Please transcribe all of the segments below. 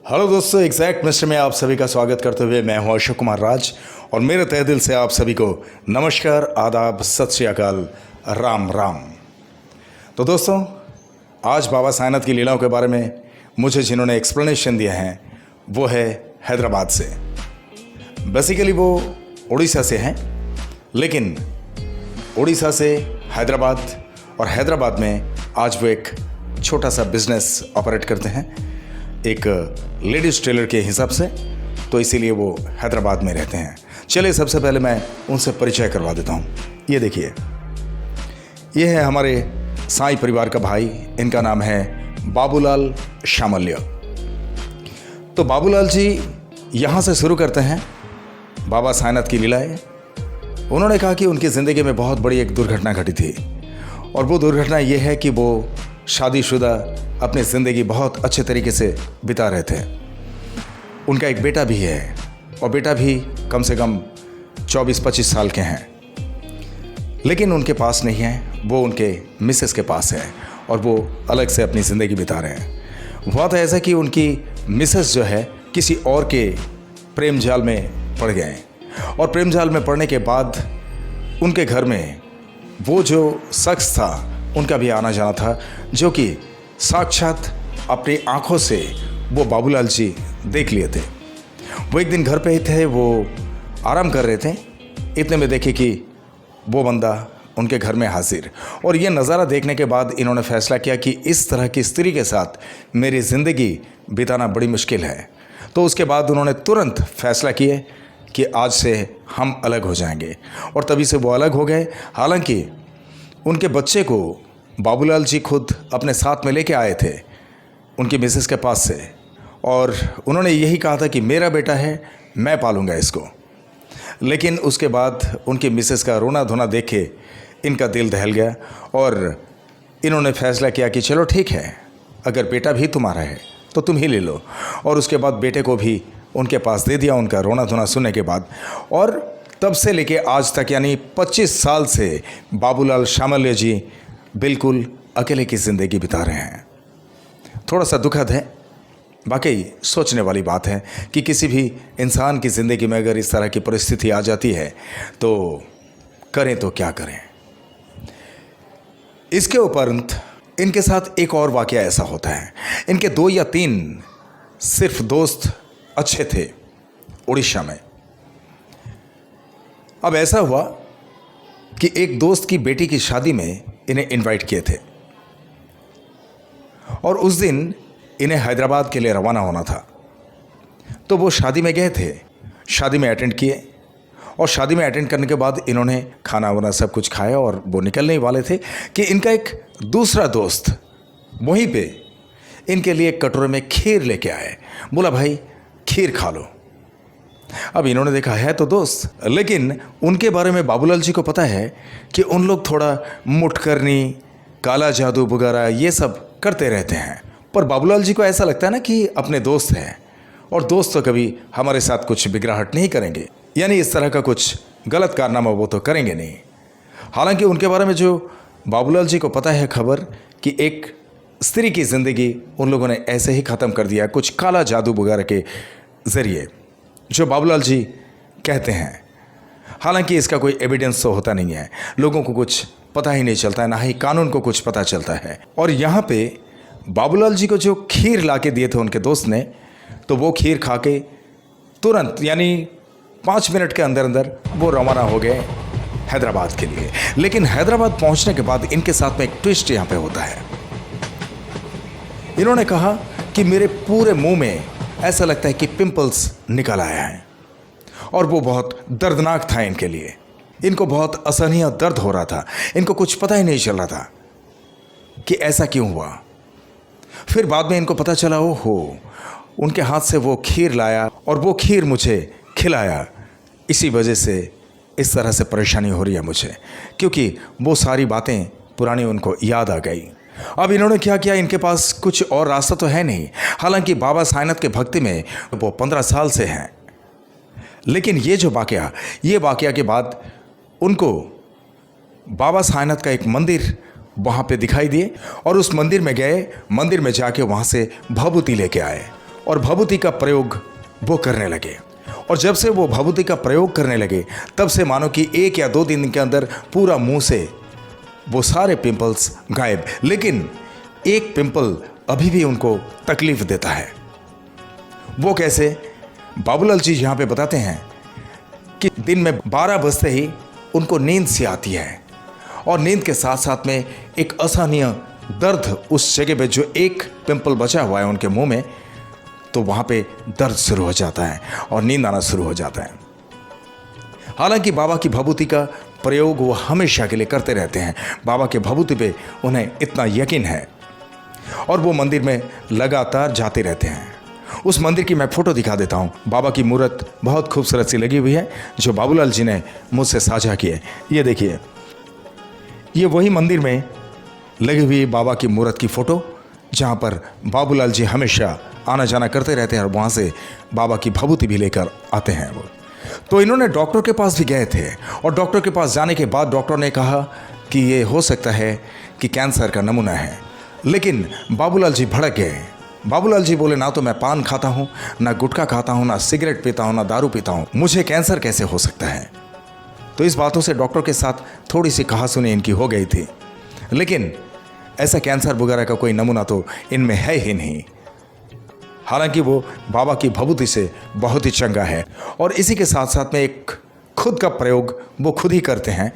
Hello दोस्तों, exact mister में आप सभी का स्वागत करते हुए मैं हूं अशोक कुमार राज और मेरे तहे दिल से आप सभी को नमस्कार, आदाब, सत श्री अकाल, राम राम। तो दोस्तों, आज बाबा साईनाथ की लीलाओं के बारे में मुझे जिन्होंने एक्सप्लेनेशन दिया है वो है हैदराबाद से। बेसिकली वो उड़ीसा से हैं, लेकिन उड़ीसा से हैदराबाद और हैदराबाद में आज वो एक छोटा सा बिजनेस ऑपरेट करते हैं, एक लेडीज टेलर के हिसाब से, तो इसीलिए वो हैदराबाद में रहते हैं। चलिए सबसे पहले मैं उनसे परिचय करवा देता हूँ। ये देखिए, ये है हमारे साईं परिवार का भाई, इनका नाम है बाबूलाल शामल्य। तो बाबूलाल जी यहाँ से शुरू करते हैं बाबा साईनाथ की लीलाएं। उन्होंने कहा कि उनकी ज़िंदगी में बहुत बड़ी एक दुर्घटना घटी थी और वो दुर्घटना ये है कि वो शादीशुदा अपनी ज़िंदगी बहुत अच्छे तरीके से बिता रहे थे। उनका एक बेटा भी है और बेटा भी कम से कम 24-25 साल के हैं, लेकिन उनके पास नहीं है, वो उनके मिसेस के पास है और वो अलग से अपनी ज़िंदगी बिता रहे हैं। हुआ था ऐसा कि उनकी मिसेस जो है किसी और के प्रेम जाल में पड़ गए और प्रेम जाल में पड़ने के बाद उनके घर में वो जो शख्स था उनका भी आना जाना था, जो कि साक्षात अपनी आंखों से वो बाबूलाल जी देख लिए थे। वो एक दिन घर पे ही थे, वो आराम कर रहे थे, इतने में देखे कि वो बंदा उनके घर में हाजिर। और ये नज़ारा देखने के बाद इन्होंने फैसला किया कि इस तरह की स्त्री के साथ मेरी ज़िंदगी बिताना बड़ी मुश्किल है। तो उसके बाद उन्होंने तुरंत फैसला किए कि आज से हम अलग हो जाएंगे, और तभी से वो अलग हो गए। हालांकि उनके बच्चे को बाबूलाल जी खुद अपने साथ में लेके आए थे उनकी मिसेस के पास से, और उन्होंने यही कहा था कि मेरा बेटा है, मैं पालूंगा इसको। लेकिन उसके बाद उनकी मिसेस का रोना धोना देख के इनका दिल दहल गया और इन्होंने फैसला किया कि चलो ठीक है, अगर बेटा भी तुम्हारा है तो तुम ही ले लो। और उसके बाद बेटे को भी उनके पास दे दिया उनका रोना धोना सुनने के बाद। और तब से लेके आज तक, यानी 25 साल से बाबूलाल शामल्य जी बिल्कुल अकेले की ज़िंदगी बिता रहे हैं। थोड़ा सा दुखद है, वाकई सोचने वाली बात है कि किसी भी इंसान की ज़िंदगी में अगर इस तरह की परिस्थिति आ जाती है तो करें तो क्या करें। इसके उपरांत इनके साथ एक और वाकया ऐसा होता है। इनके 2 या 3 सिर्फ दोस्त अच्छे थे उड़ीसा में। अब ऐसा हुआ कि एक दोस्त की बेटी की शादी में इन्हें इनवाइट किए थे और उस दिन इन्हें हैदराबाद के लिए रवाना होना था। तो वो शादी में गए थे, शादी में अटेंड किए और शादी में अटेंड करने के बाद इन्होंने खाना वाना सब कुछ खाया और वो निकलने ही वाले थे कि इनका एक दूसरा दोस्त वहीं पे इनके लिए एक कटोरे में खीर लेके आए। बोला, भाई खीर खा लो। अब इन्होंने देखा है तो दोस्त, लेकिन उनके बारे में बाबूलाल जी को पता है कि उन लोग थोड़ा मुठकरनी, काला जादू वगैरह ये सब करते रहते हैं। पर बाबूलाल जी को ऐसा लगता है ना कि अपने दोस्त हैं और दोस्त तो कभी हमारे साथ कुछ बिगड़ाहट नहीं करेंगे, यानी इस तरह का कुछ गलत कारनामा वो तो करेंगे नहीं। हालांकि उनके बारे में जो बाबूलाल जी को पता है खबर कि एक स्त्री की ज़िंदगी उन लोगों ने ऐसे ही ख़त्म कर दिया कुछ काला जादू वगैरह के ज़रिए, जो बाबूलाल जी कहते हैं। हालांकि इसका कोई एविडेंस तो होता नहीं है, लोगों को कुछ पता ही नहीं चलता है, ना ही कानून को कुछ पता चलता है। और यहाँ पे बाबूलाल जी को जो खीर ला के दिए थे उनके दोस्त ने, तो वो खीर खा के तुरंत, यानी 5 मिनट के अंदर अंदर वो रवाना हो गए हैदराबाद के लिए। लेकिन हैदराबाद पहुँचने के बाद इनके साथ में एक ट्विस्ट यहाँ पे होता है। इन्होंने कहा कि मेरे पूरे मुंह में ऐसा लगता है कि पिंपल्स निकल आया है, और वो बहुत दर्दनाक था इनके लिए। इनको बहुत असहनीय दर्द हो रहा था, इनको कुछ पता ही नहीं चल रहा था कि ऐसा क्यों हुआ। फिर बाद में इनको पता चला, ओहो, उनके हाथ से वो खीर लाया और वो खीर मुझे खिलाया, इसी वजह से इस तरह से परेशानी हो रही है मुझे, क्योंकि वो सारी बातें पुरानी उनको याद आ गई। अब इन्होंने क्या किया, इनके पास कुछ और रास्ता तो है नहीं। हालांकि बाबा साईनाथ के भक्ति में वो 15 साल से हैं, लेकिन ये वाकया के बाद उनको बाबा साईनाथ का एक मंदिर वहाँ पे दिखाई दिए और उस मंदिर में गए, मंदिर में जाके वहाँ से भभूति लेके आए और भभूति का प्रयोग वो करने लगे। और जब से वो भभूति का प्रयोग करने लगे तब से मानो कि 1 या 2 दिन के अंदर पूरा मुंह से वो सारे पिंपल्स गायब। लेकिन एक पिंपल अभी भी उनको तकलीफ देता है। वो कैसे? बाबूलाल जी यहाँ पे बताते हैं कि दिन में 12 बजते ही उनको नींद सी आती है और नींद के साथ साथ में एक असहनीय दर्द उस जगह पे जो एक पिंपल बचा हुआ है उनके मुंह में, तो वहाँ पे दर्द शुरू हो जाता है और नींद आना शुरू हो जाता है। हालांकि बाबा की भभूति का प्रयोग वो हमेशा के लिए करते रहते हैं। बाबा के भभूति पे उन्हें इतना यकीन है और वो मंदिर में लगातार जाते रहते हैं। उस मंदिर की मैं फ़ोटो दिखा देता हूँ। बाबा की मूर्त बहुत खूबसूरत सी लगी हुई है जो बाबूलाल जी ने मुझसे साझा की है। ये देखिए, ये वही मंदिर में लगी हुई बाबा की मूर्त की फ़ोटो जहाँ पर बाबूलाल जी हमेशा आना जाना करते रहते हैं और वहाँ से बाबा की भभूति भी लेकर आते हैं वो। तो इन्होंने डॉक्टर के पास भी गए थे और डॉक्टर के पास जाने के बाद डॉक्टर ने कहा कि ये हो सकता है कि कैंसर का नमूना है। लेकिन बाबूलाल जी भड़क गए। बाबूलाल जी बोले, ना तो मैं पान खाता हूँ, ना गुटखा खाता हूँ, ना सिगरेट पीता हूँ, ना दारू पीता हूँ, मुझे कैंसर कैसे हो सकता है? तो इस बातों से डॉक्टर के साथ थोड़ी सी कहासुनी इनकी हो गई थी। लेकिन ऐसा कैंसर वगैरह का कोई नमूना तो इनमें है ही नहीं। हालांकि वो बाबा की भभूति से बहुत ही चंगा है और इसी के साथ साथ में एक खुद का प्रयोग वो खुद ही करते हैं।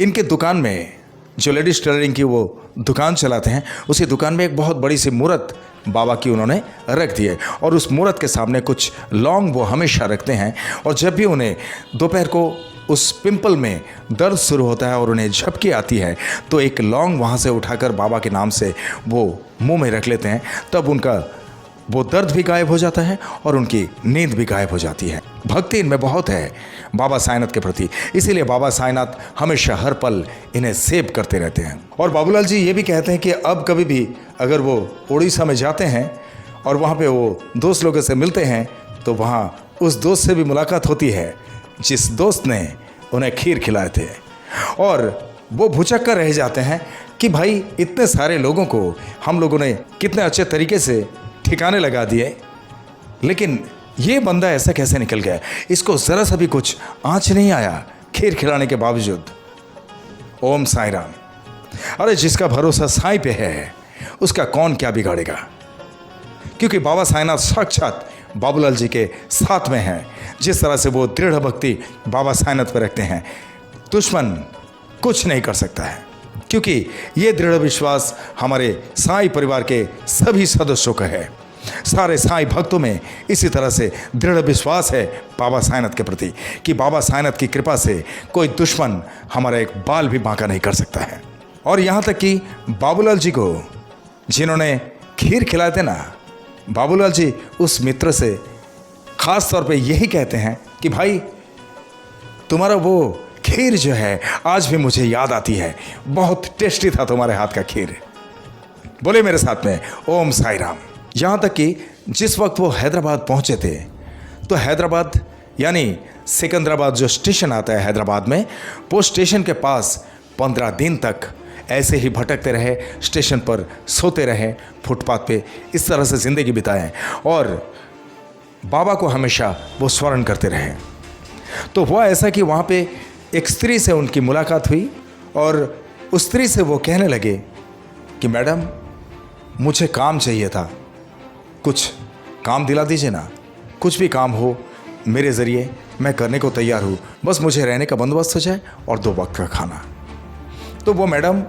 इनके दुकान में, जो लेडीज टेलरिंग की वो दुकान चलाते हैं, उसी दुकान में एक बहुत बड़ी सी मूर्त बाबा की उन्होंने रख दी है और उस मूर्त के सामने कुछ लौंग वो हमेशा रखते हैं। और जब भी उन्हें दोपहर को उस पिंपल में दर्द शुरू होता है और उन्हें झपकी आती है तो एक लौंग वहाँ से उठाकर बाबा के नाम से वो मुंह में रख लेते हैं। तब उनका वो दर्द भी गायब हो जाता है और उनकी नींद भी गायब हो जाती है। भक्ति इनमें बहुत है बाबा साईनाथ के प्रति, इसीलिए बाबा साईनाथ हमेशा हर पल इन्हें सेव करते रहते हैं। और बाबूलाल जी ये भी कहते हैं कि अब कभी भी अगर वो उड़ीसा में जाते हैं और वहाँ पे वो दोस्त लोगों से मिलते हैं तो वहाँ उस दोस्त से भी मुलाकात होती है जिस दोस्त ने उन्हें खीर खिलाए थे। और वो भुचक कर रह जाते हैं कि भाई इतने सारे लोगों को हम लोगों ने कितने अच्छे तरीके से ठिकाने लगा दिए, लेकिन ये बंदा ऐसा कैसे निकल गया? इसको ज़रा सा भी कुछ आँच नहीं आया खीर खिलाने के बावजूद। ओम साई राम। अरे जिसका भरोसा साईं पे है उसका कौन क्या बिगाड़ेगा? क्योंकि बाबा साईनाथ साक्षात बाबूलाल जी के साथ में हैं। जिस तरह से वो दृढ़ भक्ति बाबा साईनाथ पर रखते हैं, दुश्मन कुछ नहीं कर सकता है। क्योंकि ये दृढ़ विश्वास हमारे साईं परिवार के सभी सदस्यों का है। सारे साईं भक्तों में इसी तरह से दृढ़ विश्वास है बाबा साईनाथ के प्रति कि बाबा साईनाथ की कृपा से कोई दुश्मन हमारा एक बाल भी बांका नहीं कर सकता है। और यहाँ तक कि बाबूलाल जी को जिन्होंने खीर खिलाए थे ना, बाबूलाल जी उस मित्र से ख़ास तौर पे यही कहते हैं कि भाई तुम्हारा वो खीर जो है आज भी मुझे याद आती है, बहुत टेस्टी था तुम्हारे हाथ का खीर। बोले मेरे साथ में ओम साई राम। यहाँ तक कि जिस वक्त वो हैदराबाद पहुँचे थे तो हैदराबाद यानी सिकंदराबाद जो स्टेशन आता है हैदराबाद में, वो स्टेशन के पास 15 दिन तक ऐसे ही भटकते रहे, स्टेशन पर सोते रहे, फुटपाथ पे, इस तरह से ज़िंदगी बिताएं और बाबा को हमेशा वो स्मरण करते रहे। तो हुआ ऐसा कि वहाँ पे एक स्त्री से उनकी मुलाकात हुई और उस स्त्री से वो कहने लगे कि मैडम मुझे काम चाहिए था, कुछ काम दिला दीजिए ना, कुछ भी काम हो मेरे ज़रिए मैं करने को तैयार हूँ, बस मुझे रहने का बंदोबस्त हो जाए और 2 वक्त का खाना। तो वो मैडम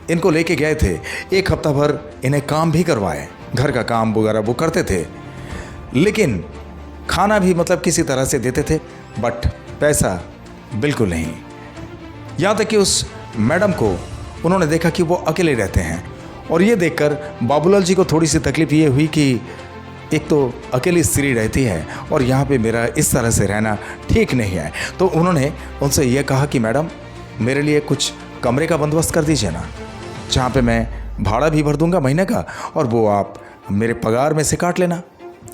इनको लेके गए थे, 1 हफ्ता भर इन्हें काम भी करवाए, घर का काम वगैरह वो करते थे, लेकिन खाना भी मतलब किसी तरह से देते थे, बट पैसा बिल्कुल नहीं। यहाँ तक कि उस मैडम को उन्होंने देखा कि वो अकेले रहते हैं और ये देखकर बाबूलाल जी को थोड़ी सी तकलीफ ये हुई कि एक तो अकेली स्त्री रहती है और यहाँ पे मेरा इस तरह से रहना ठीक नहीं है। तो उन्होंने उनसे ये कहा कि मैडम मेरे लिए कुछ कमरे का बंदोबस्त कर दीजिए ना, जहाँ पे मैं भाड़ा भी भर दूंगा महीने का और वो आप मेरे पगार में से काट लेना,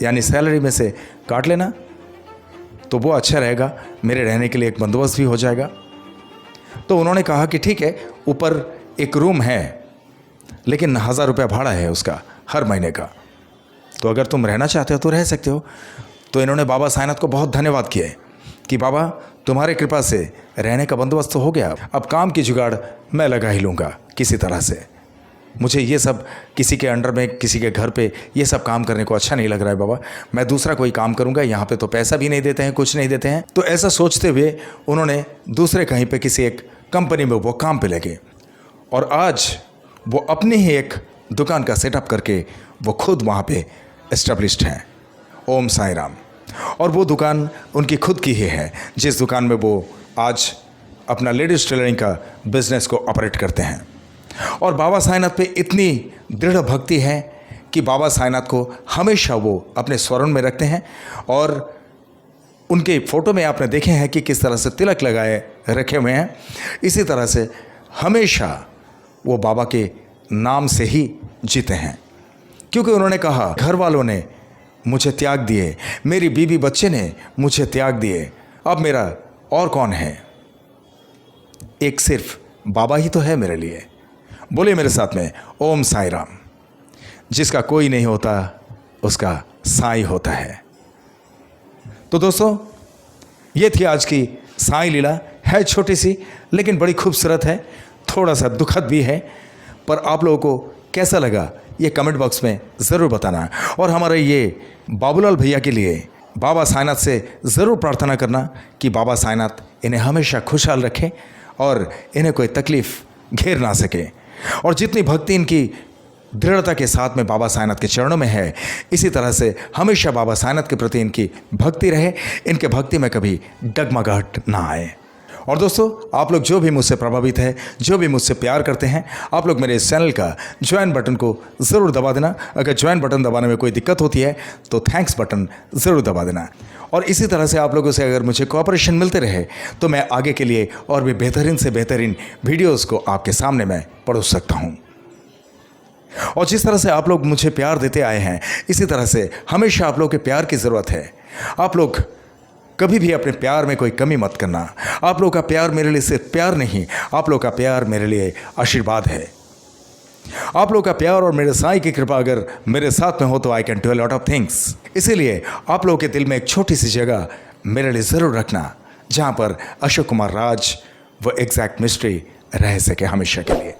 यानी सैलरी में से काट लेना, तो वो अच्छा रहेगा, मेरे रहने के लिए एक बंदोबस्त भी हो जाएगा। तो उन्होंने कहा कि ठीक है, ऊपर एक रूम है लेकिन 1000 रुपया भाड़ा है उसका हर महीने का। तो अगर तुम रहना चाहते हो तो रह सकते हो। तो इन्होंने बाबा साईनाथ को बहुत धन्यवाद किया कि बाबा तुम्हारे कृपा से रहने का बंदोबस्त तो हो गया, अब काम की जुगाड़ मैं लगा ही लूँगा किसी तरह से। मुझे ये सब किसी के अंडर में, किसी के घर पे ये सब काम करने को अच्छा नहीं लग रहा है बाबा, मैं दूसरा कोई काम करूँगा, यहाँ पे तो पैसा भी नहीं देते हैं, कुछ नहीं देते हैं। तो ऐसा सोचते हुए उन्होंने दूसरे कहीं पे किसी एक कंपनी में वो काम पे लगे और आज वो अपनी ही एक दुकान का सेटअप करके वो खुद वहाँ पे एस्टेब्लिश्ड हैं। ओम साई राम। और वो दुकान उनकी खुद की ही है, जिस दुकान में वो आज अपना लेडीज़ टेलरिंग का बिजनेस को ऑपरेट करते हैं। और बाबा साईनाथ पे इतनी दृढ़ भक्ति है कि बाबा साईनाथ को हमेशा वो अपने स्वरण में रखते हैं। और उनके फ़ोटो में आपने देखे हैं कि किस तरह से तिलक लगाए रखे हुए हैं। इसी तरह से हमेशा वो बाबा के नाम से ही जीते हैं, क्योंकि उन्होंने कहा घर वालों ने मुझे त्याग दिए, मेरी बीवी बच्चे ने मुझे त्याग दिए, अब मेरा और कौन है, एक सिर्फ बाबा ही तो है मेरे लिए। बोले मेरे साथ में ओम साई राम। जिसका कोई नहीं होता उसका साई होता है। तो दोस्तों ये थी आज की साई लीला। है छोटी सी लेकिन बड़ी खूबसूरत है, थोड़ा सा दुखद भी है, पर आप लोगों को कैसा लगा ये कमेंट बॉक्स में ज़रूर बताना। और हमारे ये बाबूलाल भैया के लिए बाबा साईनाथ से ज़रूर प्रार्थना करना कि बाबा साईनाथ इन्हें हमेशा खुशहाल रखें और इन्हें कोई तकलीफ़ घेर ना सके। और जितनी भक्ति इनकी दृढ़ता के साथ में बाबा साईनाथ के चरणों में है, इसी तरह से हमेशा बाबा साईनाथ के प्रति इनकी भक्ति रहे, इनके भक्ति में कभी डगमगाहट ना आए। और दोस्तों आप लोग जो भी मुझसे प्रभावित है, जो भी मुझसे प्यार करते हैं, आप लोग मेरे इस चैनल का ज्वाइन बटन को ज़रूर दबा देना। अगर ज्वाइन बटन दबाने में कोई दिक्कत होती है तो थैंक्स बटन ज़रूर दबा देना। और इसी तरह से आप लोगों से अगर मुझे कोऑपरेशन मिलते रहे तो मैं आगे के लिए और भी बेहतरीन से बेहतरीन वीडियोज़ को आपके सामने मैं परोस सकता हूँ। और जिस तरह से आप लोग मुझे प्यार देते आए हैं, इसी तरह से हमेशा आप लोग के प्यार की ज़रूरत है। आप लोग कभी भी अपने प्यार में कोई कमी मत करना। आप लोग का प्यार मेरे लिए सिर्फ प्यार नहीं, आप लोग का प्यार मेरे लिए आशीर्वाद है। आप लोग का प्यार और मेरे साईं की कृपा अगर मेरे साथ में हो तो I can do a lot of things. इसीलिए आप लोगों के दिल में एक छोटी सी जगह मेरे लिए ज़रूर रखना, जहाँ पर अशोक कुमार राज वो एग्जैक्ट मिस्ट्री रह सके हमेशा के लिए।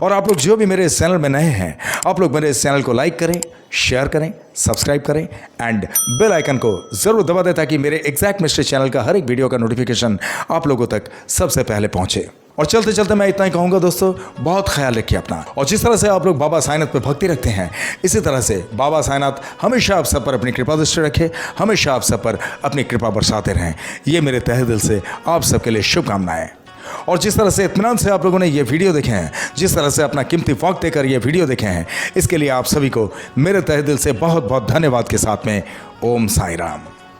और आप लोग जो भी मेरे इस चैनल में नए हैं, आप लोग मेरे इस चैनल को लाइक करें, शेयर करें, सब्सक्राइब करें एंड बेल आइकन को ज़रूर दबा दें, ताकि मेरे एग्जैक्ट मिस्ट्री चैनल का हर एक वीडियो का नोटिफिकेशन आप लोगों तक सबसे पहले पहुंचे। और चलते चलते मैं इतना ही कहूँगा दोस्तों, बहुत ख्याल रखिए अपना। और जिस तरह से आप लोग बाबा साईनाथ पे भक्ति रखते हैं, इसी तरह से बाबा साईनाथ हमेशा आप सब पर अपनी कृपा दृष्टि रखे, हमेशा आप सब पर अपनी कृपा बरसाते रहें। ये मेरे तहे दिल से आप सबके लिए शुभकामनाएं। और जिस तरह से इत्मीनान से आप लोगों ने ये वीडियो देखे हैं, जिस तरह से अपना कीमती वक्त देकर ये वीडियो देखे हैं, इसके लिए आप सभी को मेरे तहे दिल से बहुत बहुत धन्यवाद के साथ में ओम साई राम।